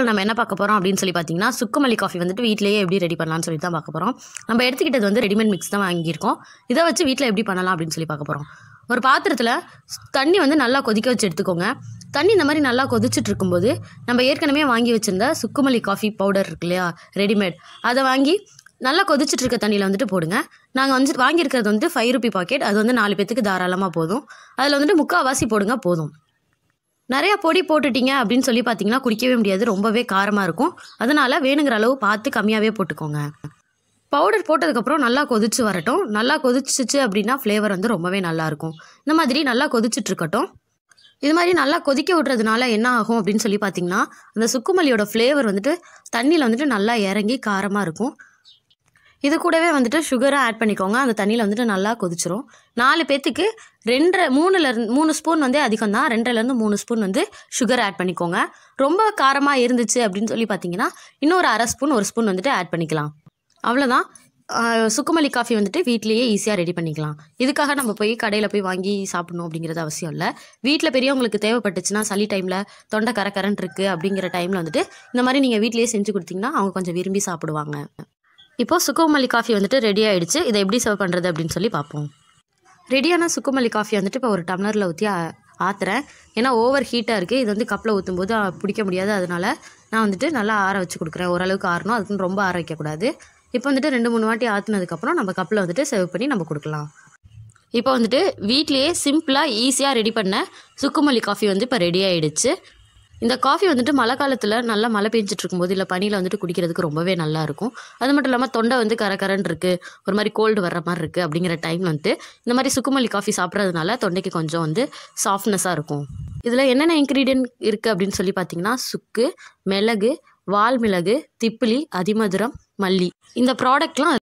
நம்ம என்ன பார்க்க போகிறோம் அப்படின்னு சொல்லி பார்த்தீங்கன்னா, சுக்குமல்லி காஃபி வந்துட்டு வீட்டிலேயே எப்படி ரெடி பண்ணலாம்னு சொல்லி தான் பார்க்க போகிறோம். நம்ம எடுத்துக்கிட்டது வந்து ரெடிமேட் மிக்ஸ் தான் வாங்கியிருக்கோம். இதை வச்சு வீட்டில் எப்படி பண்ணலாம் அப்படின்னு சொல்லி பார்க்க போகிறோம். ஒரு பாத்திரத்தில் தண்ணி வந்து நல்லா கொதிக்க வச்சு எடுத்துக்கோங்க. தண்ணி இந்த மாதிரி நல்லா கொதிச்சுட்டு இருக்கும்போது நம்ம ஏற்கனவே வாங்கி வச்சுருந்த சுக்குமல்லி காஃபி பவுடர் இருக்கு இல்லையா, ரெடிமேட், அதை வாங்கி நல்லா கொதிச்சுட்டு இருக்க தண்ணியில் வந்துட்டு போடுங்க. நாங்கள் வந்து வாங்கியிருக்கிறது வந்து 5 ரூபி பாக்கெட். அது வந்து 4 பேத்துக்கு தாராளமாக போதும். அதில் வந்துட்டு 3/4 போடுங்க போதும். நிறையா பொடி போட்டுட்டீங்க அப்படின்னு சொல்லி பார்த்தீங்கன்னா குடிக்கவே முடியாது, ரொம்பவே காரமாக இருக்கும். அதனால் வேணுங்கிற அளவு பார்த்து கம்மியாகவே போட்டுக்கோங்க. பவுடர் போட்டதுக்கப்புறம் நல்லா கொதிச்சு வரட்டும். நல்லா கொதிச்சிச்சு அப்படின்னா ஃப்ளேவர் வந்து ரொம்பவே நல்லாயிருக்கும். இந்த மாதிரி நல்லா கொதிச்சுட்ருக்கட்டும். இது மாதிரி நல்லா கொதிக்க விட்றதுனால என்ன ஆகும் அப்படின்னு சொல்லி பார்த்தீங்கன்னா, அந்த சுக்குமல்லியோட ஃப்ளேவர் வந்துட்டு தண்ணியில் வந்துட்டு நல்லா இறங்கி காரமாக இருக்கும். இது கூடவே வந்துட்டு சுகரை ஆட் பண்ணிக்கோங்க. அந்த தண்ணியில் வந்துட்டு நல்லா கொதிச்சிரும். 4 பேத்துக்கு 3 ஸ்பூன் வந்து அதிகம் தான். 2லேருந்து 3 ஸ்பூன் வந்து சுகர் ஆட் பண்ணிக்கோங்க. ரொம்ப காரமாக இருந்துச்சு அப்படின்னு சொல்லி பார்த்தீங்கன்னா இன்னொரு 1/2 ஸ்பூன் 1 ஸ்பூன் வந்துட்டு ஆட் பண்ணிக்கலாம். அவ்வளோதான். சுக்குமல்லி காஃபி வந்துட்டு வீட்லேயே ஈஸியாக ரெடி பண்ணிக்கலாம். இதுக்காக நம்ம போய் கடையில் போய் வாங்கி சாப்பிடணும் அப்படிங்கிறது அவசியம் இல்லை. வீட்டில் பெரியவங்களுக்கு தேவைப்பட்டுச்சுன்னா, சளி டைமில் தொண்டை கரண்ட் இருக்குது அப்படிங்கிற டைமில் வந்துட்டு இந்த மாதிரி நீங்கள் வீட்லேயே செஞ்சு கொடுத்தீங்கன்னா அவங்க கொஞ்சம் விரும்பி சாப்பிடுவாங்க. இப்போது சுக்குமல்லி காஃபி வந்துட்டு ரெடி ஆகிடுச்சு. இதை எப்படி சர்வ் பண்ணுறது அப்படின்னு சொல்லி பார்ப்போம். ரெடியான சுக்குமல்லி காஃபி வந்துட்டு இப்போ ஒரு டம்ளரில் ஊற்றி ஆற்றுறேன். ஏன்னா ஓவர் ஹீட்டாக இருக்குது. இது வந்து கப்பில் ஊற்றும்போது பிடிக்க முடியாது. அதனால் நான் வந்துட்டு நல்லா ஆற வச்சு கொடுக்குறேன். ஓரளவுக்கு ஆறணும், அதுக்குன்னு ரொம்ப ஆற வைக்கக்கூடாது. இப்போ வந்துட்டு 2-3 வாட்டி ஆற்றுனதுக்கப்புறம் நம்ம கப்பில் வந்துட்டு சர்வ் பண்ணி நம்ம கொடுக்கலாம். இப்போ வந்துட்டு வீட்லேயே சிம்பிளாக ஈஸியாக ரெடி பண்ண சுக்குமல்லி காஃபி வந்து இப்போ ரெடி ஆகிடுச்சு. இந்த காஃபி வந்துட்டு மழை காலத்தில் நல்லா மழை பெஞ்சிட்டு இருக்கும்போது இல்லை பனியில் வந்துட்டு குடிக்கிறதுக்கு ரொம்பவே நல்லாயிருக்கும். அது மட்டும் இல்லாமல் தொண்டை வந்து கரண்ட் இருக்குது, ஒரு மாதிரி கோல்டு வர்ற மாதிரி இருக்குது அப்படிங்கிற டைம் வந்துட்டு இந்த மாதிரி சுக்குமல்லி காஃபி சாப்பிட்றதுனால தொண்டைக்கு கொஞ்சம் வந்து சாஃப்ட்னஸாக இருக்கும். இதில் என்னென்ன இன்க்ரீடியன்ட் இருக்குது அப்படின்னு சொல்லி பார்த்தீங்கன்னா, சுக்கு, மிளகு, வால்மிளகு, திப்பிலி, அதிமதுரம், மல்லி, இந்த ப்ராடக்ட்லாம்